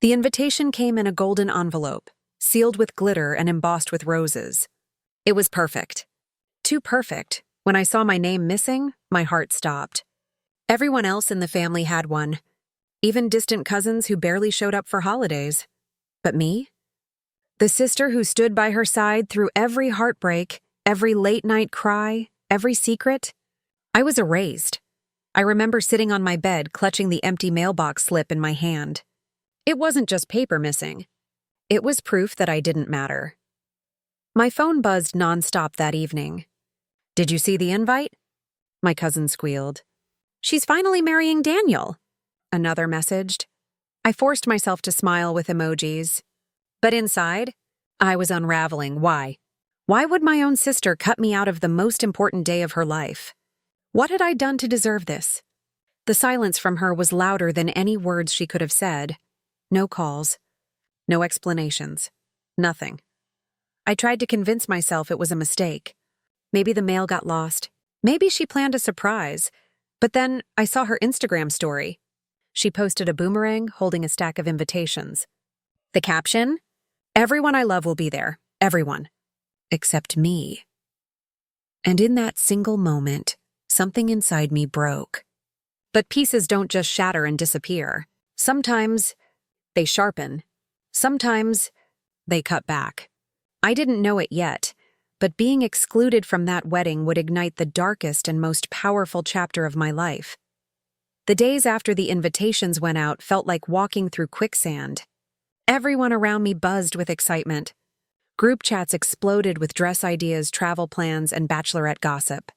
The invitation came in a golden envelope, sealed with glitter and embossed with roses. It was perfect. Too perfect. When I saw my name missing, my heart stopped. Everyone else in the family had one, even distant cousins who barely showed up for holidays. But me? The sister who stood by her side through every heartbreak, every late-night cry, every secret? I was erased. I remember sitting on my bed, clutching the empty mailbox slip in my hand. It wasn't just paper missing. It was proof that I didn't matter. My phone buzzed nonstop that evening. "Did you see the invite?" My cousin squealed. "She's finally marrying Daniel," another messaged. I forced myself to smile with emojis. But inside, I was unraveling. Why? Why would my own sister cut me out of the most important day of her life? What had I done to deserve this? The silence from her was louder than any words she could have said. No calls. No explanations. Nothing. I tried to convince myself it was a mistake. Maybe the mail got lost. Maybe she planned a surprise. But then I saw her Instagram story. She posted a boomerang holding a stack of invitations. The caption? "Everyone I love will be there. Everyone. Except me." And in that single moment, something inside me broke. But pieces don't just shatter and disappear. Sometimes they sharpen. Sometimes they cut back. I didn't know it yet, but being excluded from that wedding would ignite the darkest and most powerful chapter of my life. The days after the invitations went out felt like walking through quicksand. Everyone around me buzzed with excitement. Group chats exploded with dress ideas, travel plans, and bachelorette gossip.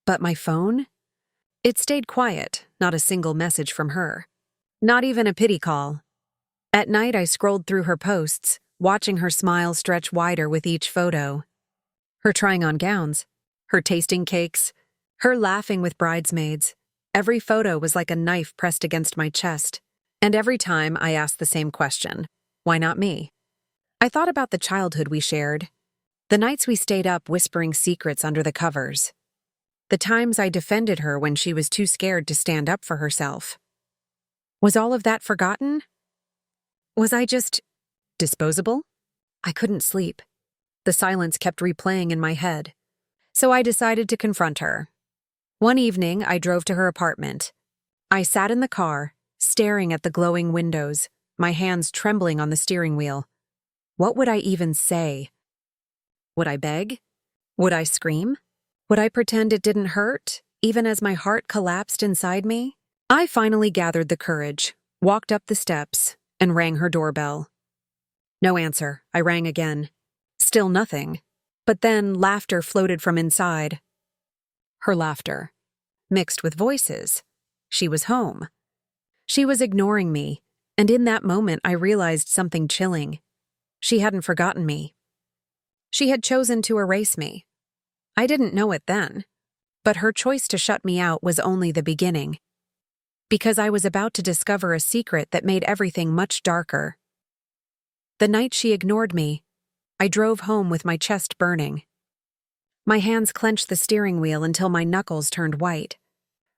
But my phone? It stayed quiet, not a single message from her. Not even a pity call. At night, I scrolled through her posts, watching her smile stretch wider with each photo. Her trying on gowns, her tasting cakes, her laughing with bridesmaids. Every photo was like a knife pressed against my chest. And every time I asked the same question, why not me? I thought about the childhood we shared, the nights we stayed up whispering secrets under the covers, the times I defended her when she was too scared to stand up for herself. Was all of that forgotten? Was I just disposable? I couldn't sleep. The silence kept replaying in my head. So I decided to confront her. One evening, I drove to her apartment. I sat in the car, staring at the glowing windows, my hands trembling on the steering wheel. What would I even say? Would I beg? Would I scream? Would I pretend it didn't hurt, even as my heart collapsed inside me? I finally gathered the courage, walked up the steps, and rang her doorbell. No answer. I rang again. Still nothing. But then laughter floated from inside. Her laughter, mixed with voices. She was home. She was ignoring me, and in that moment I realized something chilling. She hadn't forgotten me. She had chosen to erase me. I didn't know it then, but her choice to shut me out was only the beginning. Because I was about to discover a secret that made everything much darker. The night she ignored me, I drove home with my chest burning. My hands clenched the steering wheel until my knuckles turned white.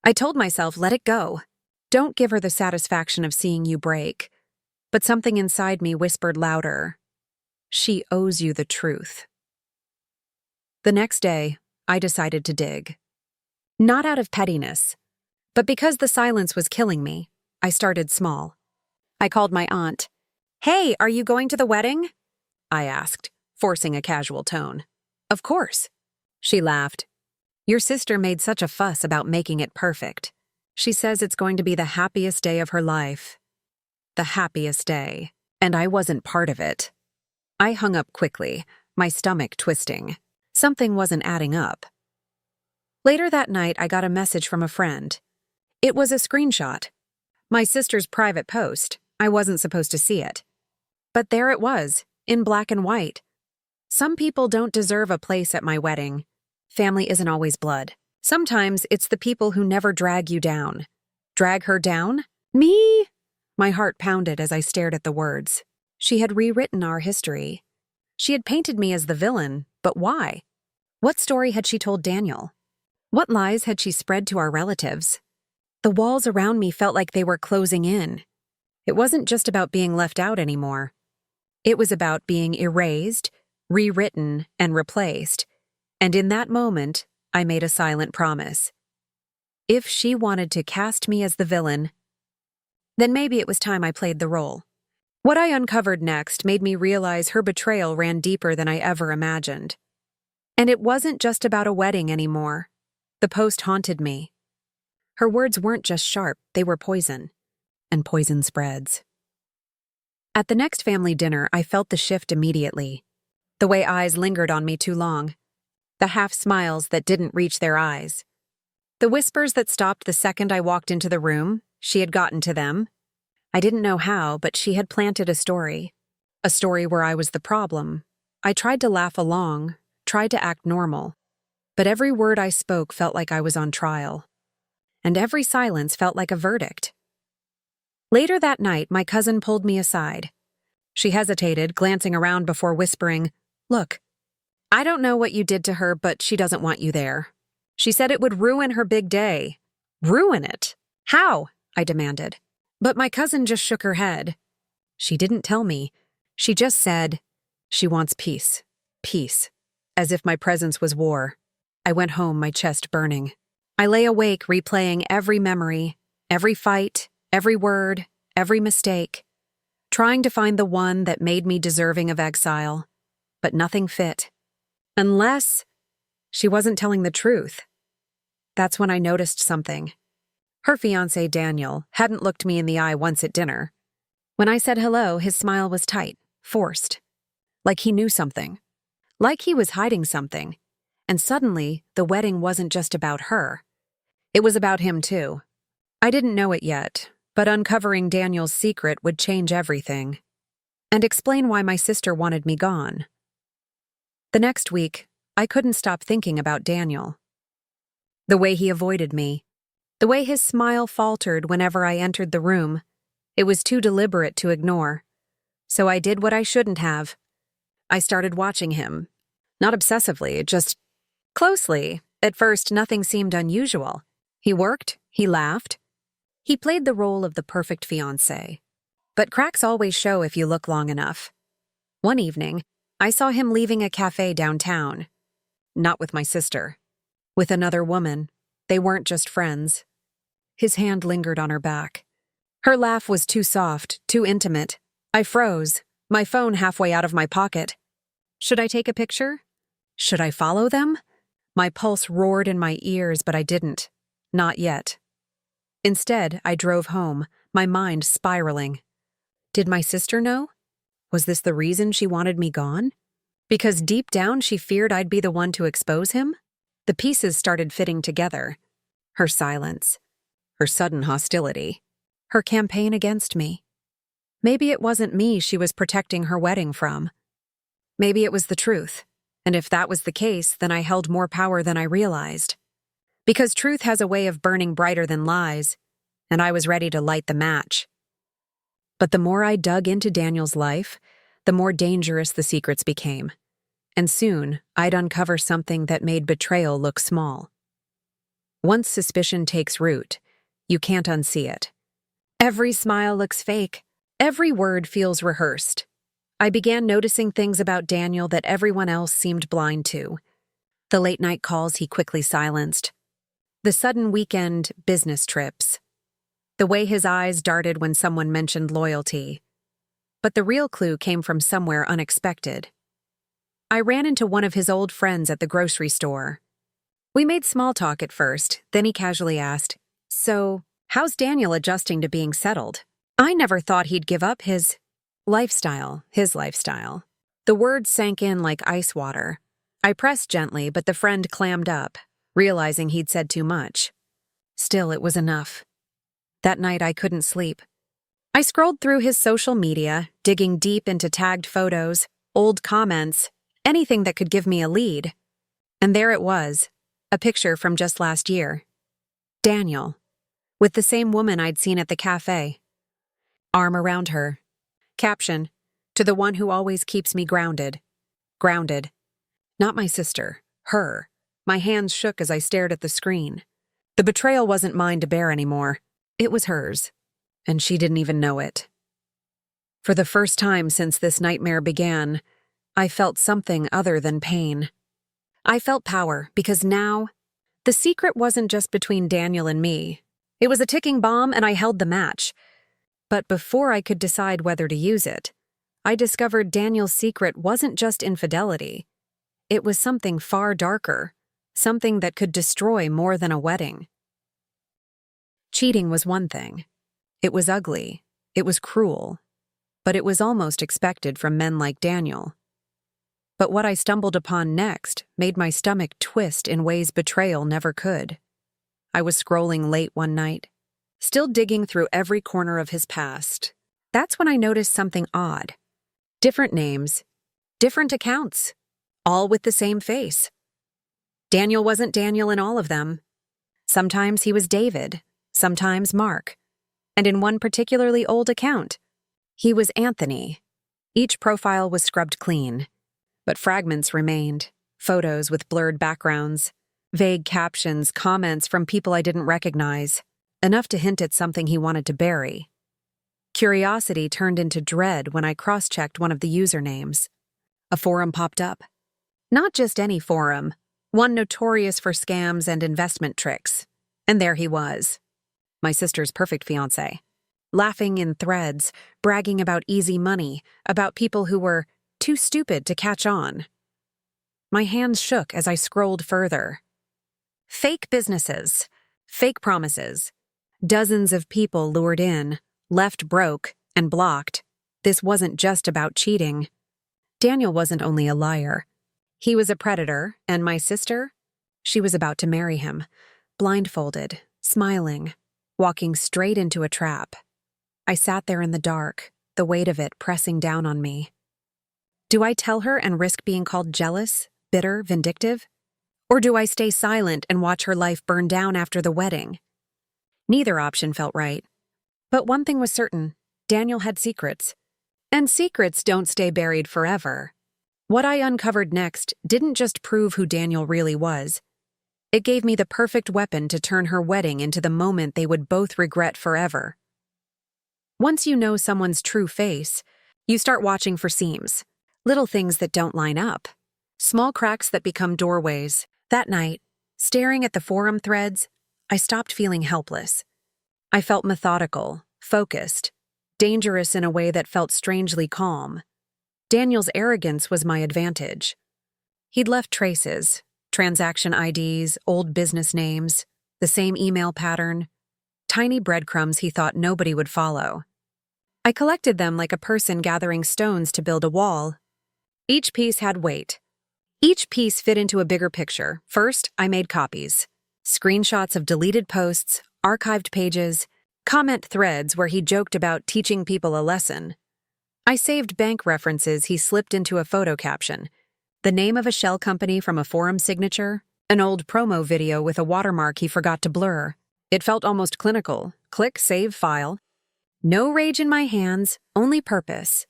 I told myself, let it go. Don't give her the satisfaction of seeing you break. But something inside me whispered louder. She owes you the truth. The next day, I decided to dig. Not out of pettiness, but because the silence was killing me, I started small. I called my aunt. "Hey, are you going to the wedding?" I asked, forcing a casual tone. "Of course." She laughed. "Your sister made such a fuss about making it perfect. She says it's going to be the happiest day of her life." The happiest day. And I wasn't part of it. I hung up quickly, my stomach twisting. Something wasn't adding up. Later that night, I got a message from a friend. It was a screenshot. My sister's private post. I wasn't supposed to see it. But there it was, in black and white. Some people don't deserve a place at my wedding. Family isn't always blood. Sometimes it's the people who never drag you down. Drag her down? Me? My heart pounded as I stared at the words. She had rewritten our history. She had painted me as the villain, but why? What story had she told Daniel? What lies had she spread to our relatives? The walls around me felt like they were closing in. It wasn't just about being left out anymore. It was about being erased, rewritten, and replaced. And in that moment, I made a silent promise. If she wanted to cast me as the villain, then maybe it was time I played the role. What I uncovered next made me realize her betrayal ran deeper than I ever imagined. And it wasn't just about a wedding anymore. The post haunted me. Her words weren't just sharp, they were poison. And poison spreads. At the next family dinner, I felt the shift immediately. The way eyes lingered on me too long. The half-smiles that didn't reach their eyes. The whispers that stopped the second I walked into the room. She had gotten to them. I didn't know how, but she had planted a story. A story where I was the problem. I tried to laugh along, tried to act normal. But every word I spoke felt like I was on trial. And every silence felt like a verdict. Later that night, my cousin pulled me aside. She hesitated, glancing around before whispering, "Look, I don't know what you did to her, but she doesn't want you there. She said it would ruin her big day." "Ruin it? How?" I demanded. But my cousin just shook her head. She didn't tell me. She just said, "She wants peace. Peace." As if my presence was war. I went home, my chest burning. I lay awake, replaying every memory, every fight, every word, every mistake, trying to find the one that made me deserving of exile. But nothing fit. Unless she wasn't telling the truth. That's when I noticed something. Her fiancé, Daniel, hadn't looked me in the eye once at dinner. When I said hello, his smile was tight, forced. Like he knew something. Like he was hiding something. And suddenly, the wedding wasn't just about her. It was about him too. I didn't know it yet, but uncovering Daniel's secret would change everything. And explain why my sister wanted me gone. The next week, I couldn't stop thinking about Daniel. The way he avoided me. The way his smile faltered whenever I entered the room. It was too deliberate to ignore. So I did what I shouldn't have. I started watching him. Not obsessively, just closely. At first, nothing seemed unusual. He worked, he laughed. He played the role of the perfect fiancé. But cracks always show if you look long enough. One evening, I saw him leaving a cafe downtown. Not with my sister. With another woman. They weren't just friends. His hand lingered on her back. Her laugh was too soft, too intimate. I froze, my phone halfway out of my pocket. Should I take a picture? Should I follow them? My pulse roared in my ears, but I didn't. Not yet. Instead, I drove home, my mind spiraling. Did my sister know? Was this the reason she wanted me gone? Because deep down she feared I'd be the one to expose him? The pieces started fitting together. Her silence. Her sudden hostility. Her campaign against me. Maybe it wasn't me she was protecting her wedding from. Maybe it was the truth. And if that was the case, then I held more power than I realized. Because truth has a way of burning brighter than lies, and I was ready to light the match. But the more I dug into Daniel's life, the more dangerous the secrets became. And soon, I'd uncover something that made betrayal look small. Once suspicion takes root, you can't unsee it. Every smile looks fake. Every word feels rehearsed. I began noticing things about Daniel that everyone else seemed blind to. The late-night calls he quickly silenced. The sudden weekend business trips. The way his eyes darted when someone mentioned loyalty. But the real clue came from somewhere unexpected. I ran into one of his old friends at the grocery store. We made small talk at first, then he casually asked, "So, how's Daniel adjusting to being settled?" I never thought he'd give up his lifestyle. The words sank in like ice water. I pressed gently, but the friend clammed up, realizing he'd said too much. Still, it was enough. That night, I couldn't sleep. I scrolled through his social media, digging deep into tagged photos, old comments, anything that could give me a lead. And there it was, a picture from just last year. Daniel, with the same woman I'd seen at the cafe. Arm around her. Caption, "To the one who always keeps me grounded." Grounded. Not my sister, her. My hands shook as I stared at the screen. The betrayal wasn't mine to bear anymore. It was hers. and she didn't even know it. For the first time since this nightmare began, I felt something other than pain. I felt power because now, the secret wasn't just between Daniel and me. It was a ticking bomb and I held the match. But before I could decide whether to use it, I discovered Daniel's secret wasn't just infidelity. It was something far darker, something that could destroy more than a wedding. Cheating was one thing. It was ugly, it was cruel, but it was almost expected from men like Daniel. But what I stumbled upon next made my stomach twist in ways betrayal never could. I was scrolling late one night, still digging through every corner of his past. That's when I noticed something odd. Different names, different accounts, all with the same face. Daniel wasn't Daniel in all of them. Sometimes he was David, sometimes Mark. And in one particularly old account, he was Anthony. Each profile was scrubbed clean, but fragments remained, photos with blurred backgrounds, vague captions, comments from people I didn't recognize, enough to hint at something he wanted to bury. Curiosity turned into dread when I cross-checked one of the usernames. A forum popped up. Not just any forum, one notorious for scams and investment tricks. And there he was, my sister's perfect fiancé, laughing in threads, bragging about easy money, about people who were too stupid to catch on. My hands shook as I scrolled further. Fake businesses, fake promises. Dozens of people lured in, left broke, and blocked. This wasn't just about cheating. Daniel wasn't only a liar. He was a predator, and my sister? She was about to marry him, blindfolded, smiling, walking straight into a trap. I sat there in the dark, the weight of it pressing down on me. Do I tell her and risk being called jealous, bitter, vindictive? Or do I stay silent and watch her life burn down after the wedding? Neither option felt right. But one thing was certain, Daniel had secrets. And secrets don't stay buried forever. What I uncovered next didn't just prove who Daniel really was. It gave me the perfect weapon to turn her wedding into the moment they would both regret forever. Once you know someone's true face, you start watching for seams, little things that don't line up, small cracks that become doorways. That night, staring at the forum threads, I stopped feeling helpless. I felt methodical, focused, dangerous in a way that felt strangely calm. Daniel's arrogance was my advantage. He'd left traces, transaction IDs, old business names, the same email pattern, tiny breadcrumbs he thought nobody would follow. I collected them like a person gathering stones to build a wall. Each piece had weight. Each piece fit into a bigger picture. First, I made copies. Screenshots of deleted posts, archived pages, comment threads where he joked about teaching people a lesson. I saved bank references he slipped into a photo caption, the name of a shell company from a forum signature, an old promo video with a watermark he forgot to blur. It felt almost clinical. Click Save File. No rage in my hands, only purpose.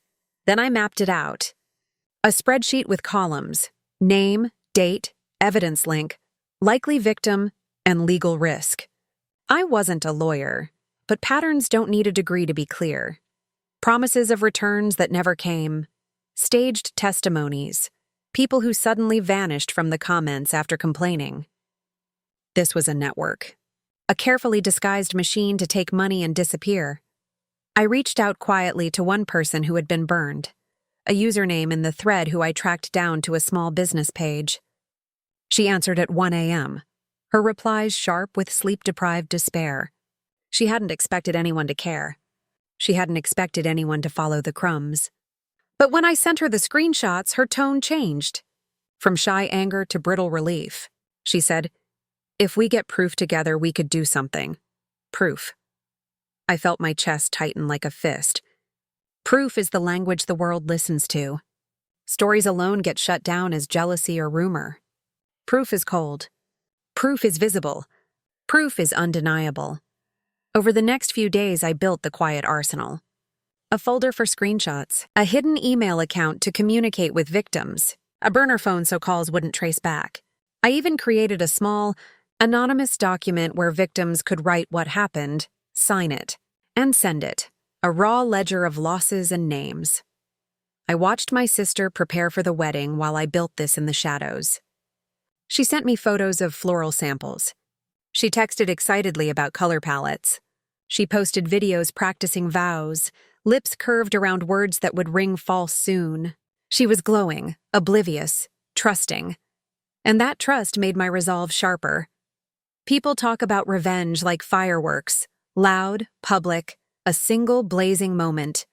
Then I mapped it out. A spreadsheet with columns, name, date, evidence link, likely victim, and legal risk. I wasn't a lawyer, but patterns don't need a degree to be clear. Promises of returns that never came, staged testimonies, people who suddenly vanished from the comments after complaining. This was a network, a carefully disguised machine to take money and disappear. I reached out quietly to one person who had been burned, a username in the thread who I tracked down to a small business page. She answered at 1 a.m., her replies sharp with sleep-deprived despair. She hadn't expected anyone to care. She hadn't expected anyone to follow the crumbs. But when I sent her the screenshots, her tone changed. From shy anger to brittle relief. She said, "If we get proof together, we could do something." Proof. I felt my chest tighten like a fist. Proof is the language the world listens to. Stories alone get shut down as jealousy or rumor. Proof is cold. Proof is visible. Proof is undeniable. Over the next few days, I built the quiet arsenal. A folder for screenshots, a hidden email account to communicate with victims, a burner phone so calls wouldn't trace back. I even created a small, anonymous document where victims could write what happened, sign it, and send it, a raw ledger of losses and names. I watched my sister prepare for the wedding while I built this in the shadows. She sent me photos of floral samples. She texted excitedly about color palettes. She posted videos practicing vows, lips curved around words that would ring false soon. She was glowing, oblivious, trusting. And that trust made my resolve sharper. People talk about revenge like fireworks, loud, public, a single blazing moment.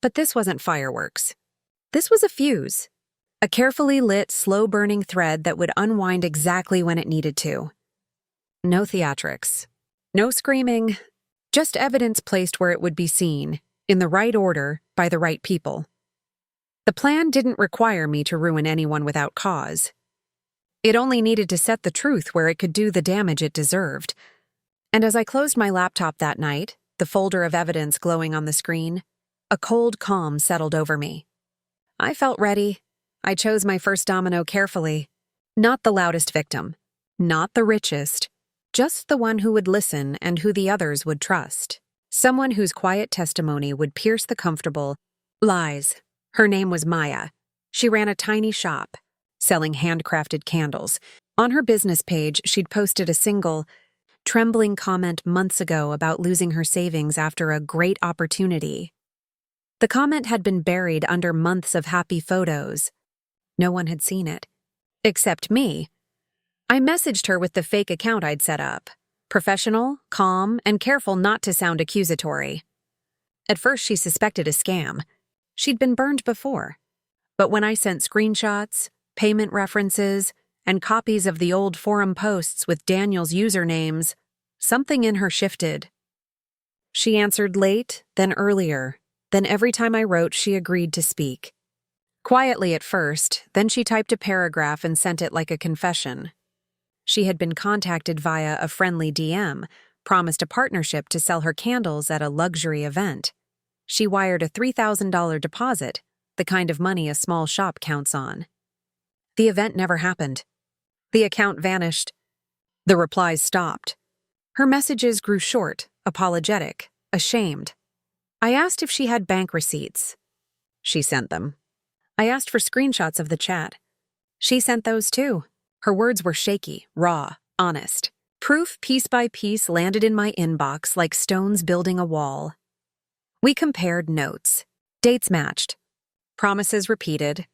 But this wasn't fireworks. This was a fuse. A carefully lit, slow-burning thread that would unwind exactly when it needed to. No theatrics. No screaming. Just evidence placed where it would be seen, in the right order, by the right people. The plan didn't require me to ruin anyone without cause. It only needed to set the truth where it could do the damage it deserved. And as I closed my laptop that night, the folder of evidence glowing on the screen, a cold calm settled over me. I felt ready. I chose my first domino carefully. Not the loudest victim. Not the richest. Just the one who would listen and who the others would trust. Someone whose quiet testimony would pierce the comfortable lies. Her name was Maya. She ran a tiny shop, selling handcrafted candles. On her business page, she'd posted a single, trembling comment months ago about losing her savings after a great opportunity. The comment had been buried under months of happy photos. No one had seen it. Except me. I messaged her with the fake account I'd set up. Professional, calm, and careful not to sound accusatory. At first, she suspected a scam. She'd been burned before. But when I sent screenshots, payment references, and copies of the old forum posts with Daniel's usernames, something in her shifted. She answered late, then earlier. Then every time I wrote, she agreed to speak. Quietly at first, then she typed a paragraph and sent it like a confession. She had been contacted via a friendly DM, promised a partnership to sell her candles at a luxury event. She wired a $3,000 deposit, the kind of money a small shop counts on. The event never happened. The account vanished. The replies stopped. Her messages grew short, apologetic, ashamed. I asked if she had bank receipts. She sent them. I asked for screenshots of the chat. She sent those too. Her words were shaky, raw, honest. Proof piece by piece landed in my inbox like stones building a wall. We compared notes. Dates matched. Promises repeated.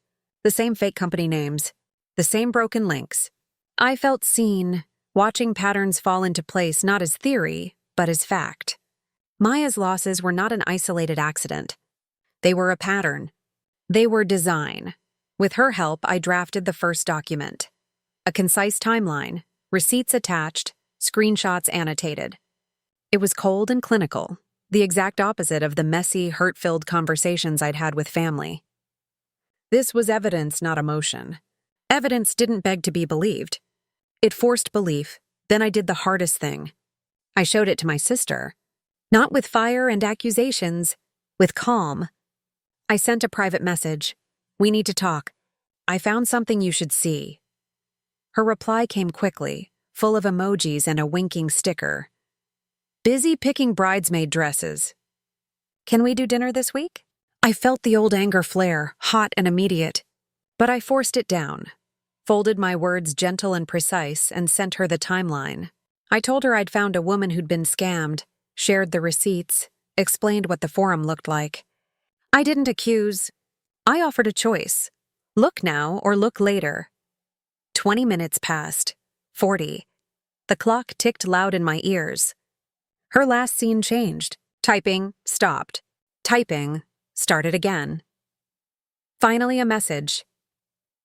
The same fake company names. The same broken links. I felt seen, watching patterns fall into place not as theory, but as fact. Maya's losses were not an isolated accident. They were a pattern. They were design. With her help, I drafted the first document. A concise timeline, receipts attached, screenshots annotated. It was cold and clinical, the exact opposite of the messy, hurt-filled conversations I'd had with family. This was evidence, not emotion. Evidence didn't beg to be believed. It forced belief. Then I did the hardest thing. I showed it to my sister. Not with fire and accusations, with calm. I sent a private message. We need to talk. I found something you should see. Her reply came quickly, full of emojis and a winking sticker. Busy picking bridesmaid dresses. Can we do dinner this week? I felt the old anger flare, hot and immediate. But I forced it down, folded my words gentle and precise, and sent her the timeline. I told her I'd found a woman who'd been scammed, shared the receipts, explained what the forum looked like. I didn't accuse. I offered a choice. Look now or look later. 20 minutes passed. 40. The clock ticked loud in my ears. Her last scene changed. Typing, stopped. Typing, started again. Finally, a message.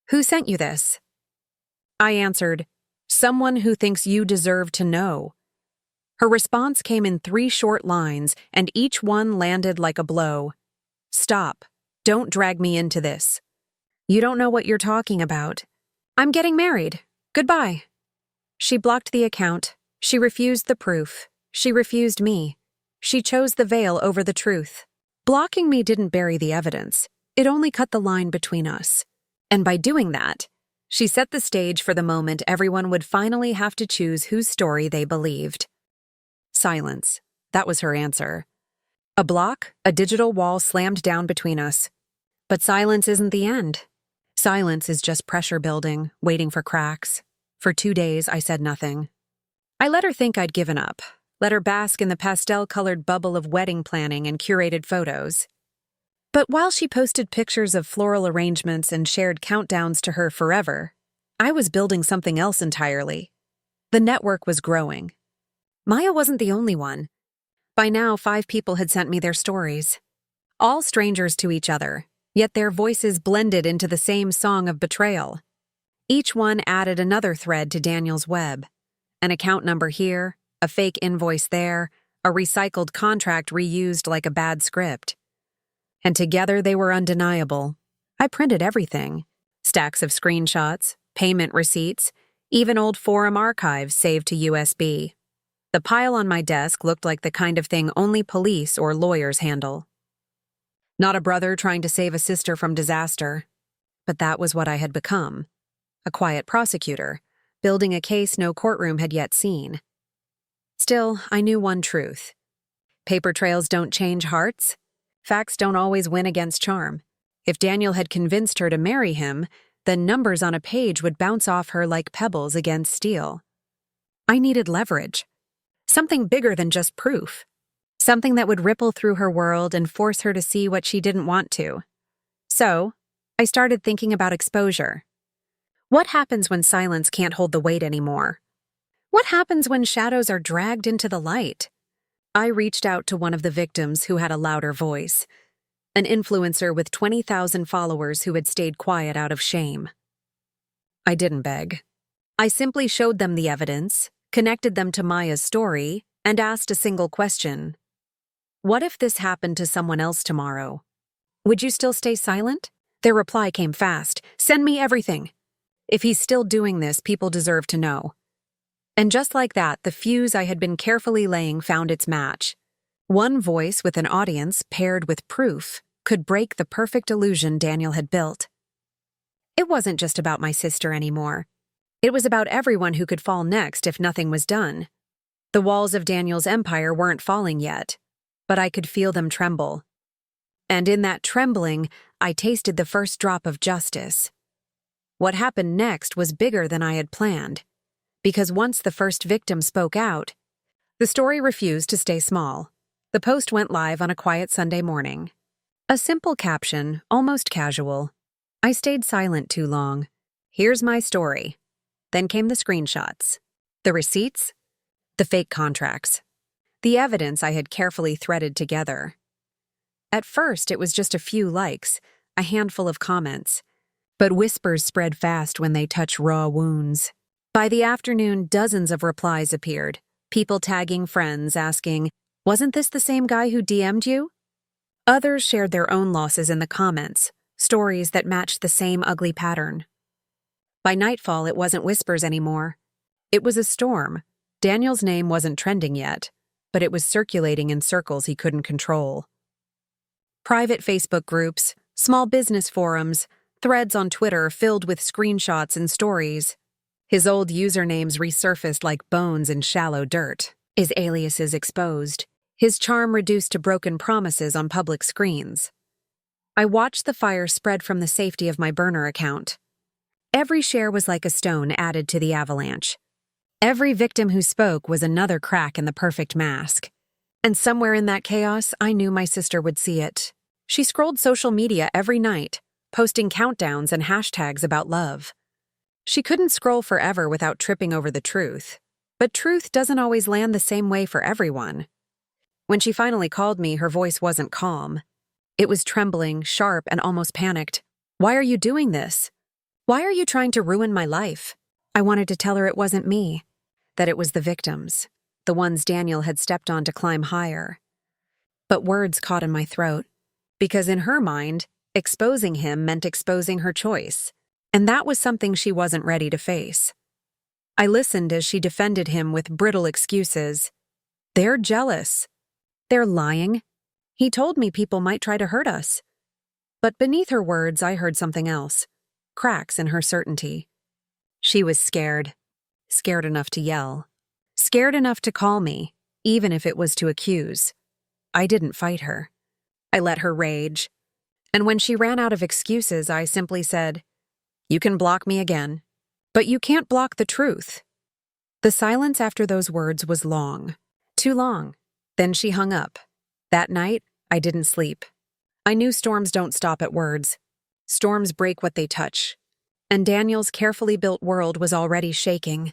Who sent you this? I answered, someone who thinks you deserve to know. Her response came in 3 short lines, and each one landed like a blow. Stop. Don't drag me into this. You don't know what you're talking about. I'm getting married. Goodbye. She blocked the account. She refused the proof. She refused me. She chose the veil over the truth. Blocking me didn't bury the evidence. It only cut the line between us. And by doing that, she set the stage for the moment everyone would finally have to choose whose story they believed. Silence. That was her answer. A block, a digital wall slammed down between us. But silence isn't the end. Silence is just pressure building, waiting for cracks. For 2 days, I said nothing. I let her think I'd given up, let her bask in the pastel-colored bubble of wedding planning and curated photos. But while she posted pictures of floral arrangements and shared countdowns to her forever, I was building something else entirely. The network was growing. Maya wasn't the only one. By now, 5 people had sent me their stories. All strangers to each other, yet their voices blended into the same song of betrayal. Each one added another thread to Daniel's web. An account number here, a fake invoice there, a recycled contract reused like a bad script. And together they were undeniable. I printed everything. Stacks of screenshots, payment receipts, even old forum archives saved to USB. The pile on my desk looked like the kind of thing only police or lawyers handle. Not a brother trying to save a sister from disaster. But that was what I had become. A quiet prosecutor, building a case no courtroom had yet seen. Still, I knew one truth. Paper trails don't change hearts. Facts don't always win against charm. If Daniel had convinced her to marry him, then numbers on a page would bounce off her like pebbles against steel. I needed leverage. Something bigger than just proof. Something that would ripple through her world and force her to see what she didn't want to. So, I started thinking about exposure. What happens when silence can't hold the weight anymore? What happens when shadows are dragged into the light? I reached out to one of the victims who had a louder voice, an influencer with 20,000 followers who had stayed quiet out of shame. I didn't beg. I simply showed them the evidence, connected them to Maya's story, and asked a single question. What if this happened to someone else tomorrow? Would you still stay silent? Their reply came fast. Send me everything. If he's still doing this, people deserve to know. And just like that, the fuse I had been carefully laying found its match. One voice with an audience paired with proof could break the perfect illusion Daniel had built. It wasn't just about my sister anymore. It was about everyone who could fall next if nothing was done. The walls of Daniel's empire weren't falling yet, but I could feel them tremble. And in that trembling, I tasted the first drop of justice. What happened next was bigger than I had planned. Because once the first victim spoke out, the story refused to stay small. The post went live on a quiet Sunday morning. A simple caption, almost casual. I stayed silent too long. Here's my story. Then came the screenshots, the receipts, the fake contracts, the evidence I had carefully threaded together. At first, it was just a few likes, a handful of comments, but whispers spread fast when they touch raw wounds. By the afternoon, dozens of replies appeared, people tagging friends asking, "Wasn't this the same guy who DM'd you?" Others shared their own losses in the comments, stories that matched the same ugly pattern. By nightfall, it wasn't whispers anymore. It was a storm. Daniel's name wasn't trending yet, but it was circulating in circles he couldn't control. Private Facebook groups, small business forums, threads on Twitter filled with screenshots and stories. His old usernames resurfaced like bones in shallow dirt, his aliases exposed, his charm reduced to broken promises on public screens. I watched the fire spread from the safety of my burner account. Every share was like a stone added to the avalanche. Every victim who spoke was another crack in the perfect mask. And somewhere in that chaos, I knew my sister would see it. She scrolled social media every night, posting countdowns and hashtags about love. She couldn't scroll forever without tripping over the truth. But truth doesn't always land the same way for everyone. When she finally called me, her voice wasn't calm. It was trembling, sharp, and almost panicked. "Why are you doing this? Why are you trying to ruin my life?" I wanted to tell her it wasn't me, that it was the victims, the ones Daniel had stepped on to climb higher. But words caught in my throat, because in her mind, exposing him meant exposing her choice. And that was something she wasn't ready to face. I listened as she defended him with brittle excuses. "They're jealous. They're lying. He told me people might try to hurt us." But beneath her words, I heard something else. Cracks in her certainty. She was scared. Scared enough to yell. Scared enough to call me, even if it was to accuse. I didn't fight her. I let her rage. And when she ran out of excuses, I simply said, "You can block me again, but you can't block the truth." The silence after those words was long. Too long. Then she hung up. That night, I didn't sleep. I knew storms don't stop at words. Storms break what they touch. And Daniel's carefully built world was already shaking.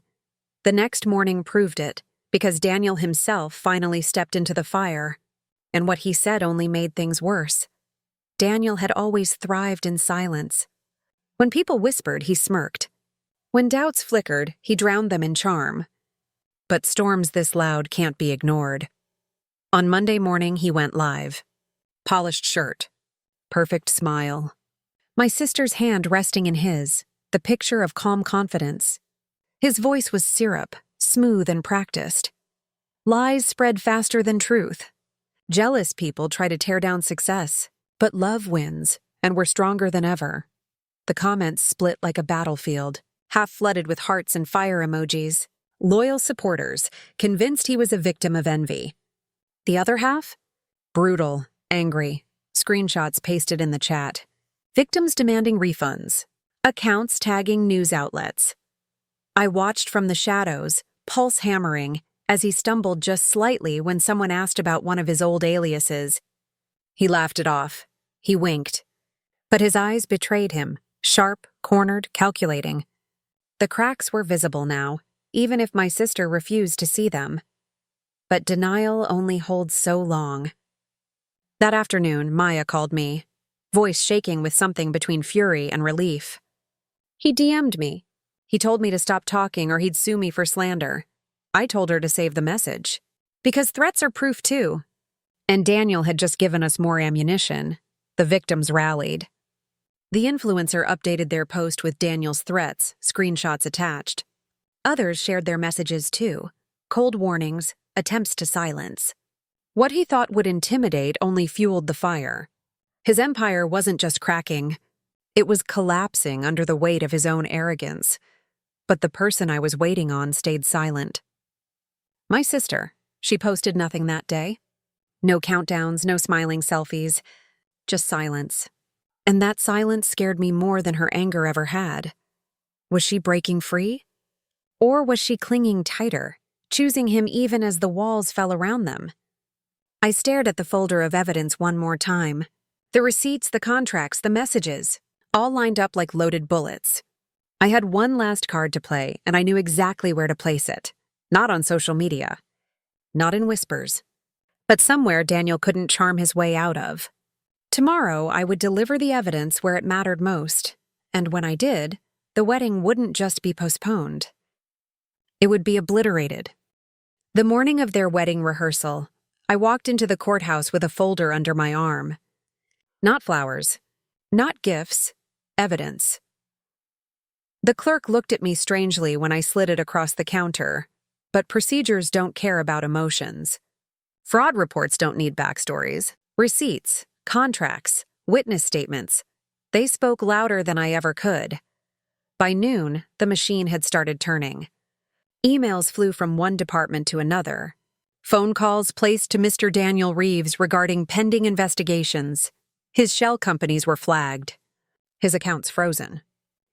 The next morning proved it, because Daniel himself finally stepped into the fire. And what he said only made things worse. Daniel had always thrived in silence. When people whispered, he smirked. When doubts flickered, he drowned them in charm. But storms this loud can't be ignored. On Monday morning, he went live. Polished shirt. Perfect smile. My sister's hand resting in his, the picture of calm confidence. His voice was syrup, smooth and practiced. Lies spread faster than truth. Jealous people try to tear down success, but love wins, and we're stronger than ever. The comments split like a battlefield, half flooded with hearts and fire emojis. Loyal supporters, convinced he was a victim of envy. The other half? Brutal, angry, screenshots pasted in the chat. Victims demanding refunds. Accounts tagging news outlets. I watched from the shadows, pulse hammering, as he stumbled just slightly when someone asked about one of his old aliases. He laughed it off. He winked. But his eyes betrayed him, sharp, cornered, calculating. The cracks were visible now, even if my sister refused to see them. But denial only holds so long. That afternoon, Maya called me, voice shaking with something between fury and relief. He DM'd me. He told me to stop talking or he'd sue me for slander. I told her to save the message. Because threats are proof too. And Daniel had just given us more ammunition. The victims rallied. The influencer updated their post with Daniel's threats, screenshots attached. Others shared their messages too. Cold warnings, attempts to silence. What he thought would intimidate only fueled the fire. His empire wasn't just cracking. It was collapsing under the weight of his own arrogance. But the person I was waiting on stayed silent. My sister. She posted nothing that day. No countdowns, no smiling selfies. Just silence. And that silence scared me more than her anger ever had. Was she breaking free? Or was she clinging tighter, choosing him even as the walls fell around them? I stared at the folder of evidence one more time. The receipts, the contracts, the messages, all lined up like loaded bullets. I had one last card to play, and I knew exactly where to place it. Not on social media. Not in whispers. But somewhere Daniel couldn't charm his way out of. Tomorrow, I would deliver the evidence where it mattered most. And when I did, the wedding wouldn't just be postponed. It would be obliterated. The morning of their wedding rehearsal, I walked into the courthouse with a folder under my arm. Not flowers. Not gifts. Evidence. The clerk looked at me strangely when I slid it across the counter, but procedures don't care about emotions. Fraud reports don't need backstories. Receipts, contracts, witness statements. They spoke louder than I ever could. By noon, the machine had started turning. Emails flew from one department to another. Phone calls placed to Mr. Daniel Reeves regarding pending investigations. His shell companies were flagged. His accounts frozen.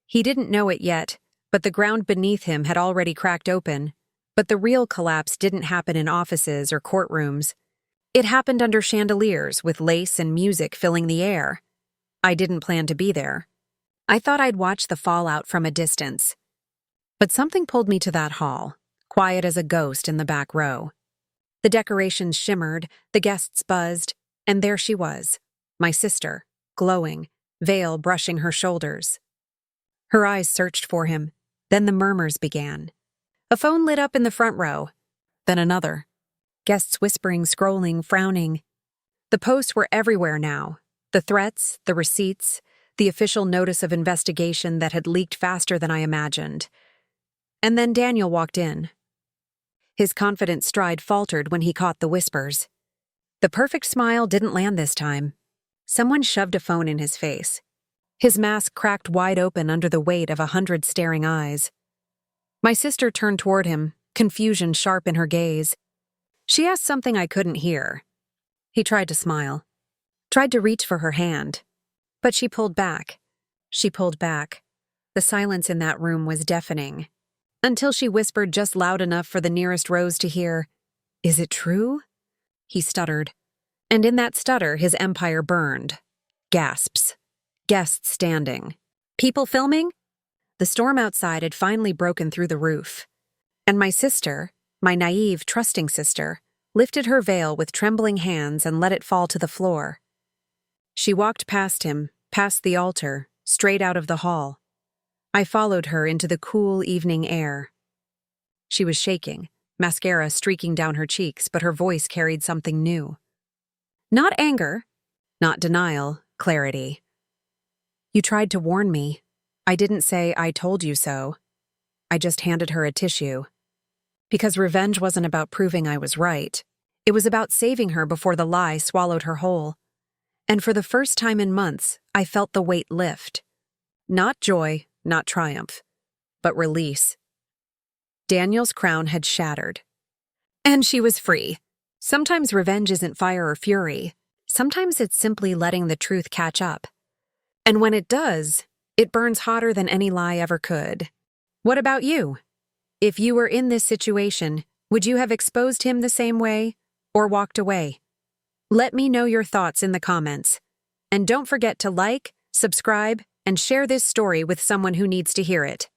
He didn't know it yet, but the ground beneath him had already cracked open. But the real collapse didn't happen in offices or courtrooms. It happened under chandeliers with lace and music filling the air. I didn't plan to be there. I thought I'd watch the fallout from a distance. But something pulled me to that hall, quiet as a ghost in the back row. The decorations shimmered, the guests buzzed, and there she was, my sister, glowing, veil brushing her shoulders. Her eyes searched for him. Then the murmurs began. A phone lit up in the front row. Then another. Guests whispering, scrolling, frowning. The posts were everywhere now. The threats, the receipts, the official notice of investigation that had leaked faster than I imagined. And then Daniel walked in. His confident stride faltered when he caught the whispers. The perfect smile didn't land this time. Someone shoved a phone in his face. His mask cracked wide open under the weight of 100 staring eyes. My sister turned toward him, confusion sharp in her gaze. She asked something I couldn't hear. He tried to smile, tried to reach for her hand. But she pulled back. She pulled back. The silence in that room was deafening. Until she whispered just loud enough for the nearest Rose to hear, "Is it true?" He stuttered. And in that stutter, his empire burned. Gasps. Guests standing. People filming? The storm outside had finally broken through the roof. And my sister, my naive, trusting sister, lifted her veil with trembling hands and let it fall to the floor. She walked past him, past the altar, straight out of the hall. I followed her into the cool evening air. She was shaking, mascara streaking down her cheeks, but her voice carried something new. Not anger, not denial, clarity. "You tried to warn me. I didn't say I told you so." I just handed her a tissue. Because revenge wasn't about proving I was right. It was about saving her before the lie swallowed her whole. And for the first time in months, I felt the weight lift. Not joy, not triumph, but release. Daniel's crown had shattered. And she was free. Sometimes revenge isn't fire or fury. Sometimes it's simply letting the truth catch up. And when it does, it burns hotter than any lie ever could. What about you? If you were in this situation, would you have exposed him the same way or walked away? Let me know your thoughts in the comments. And don't forget to like, subscribe, and share this story with someone who needs to hear it.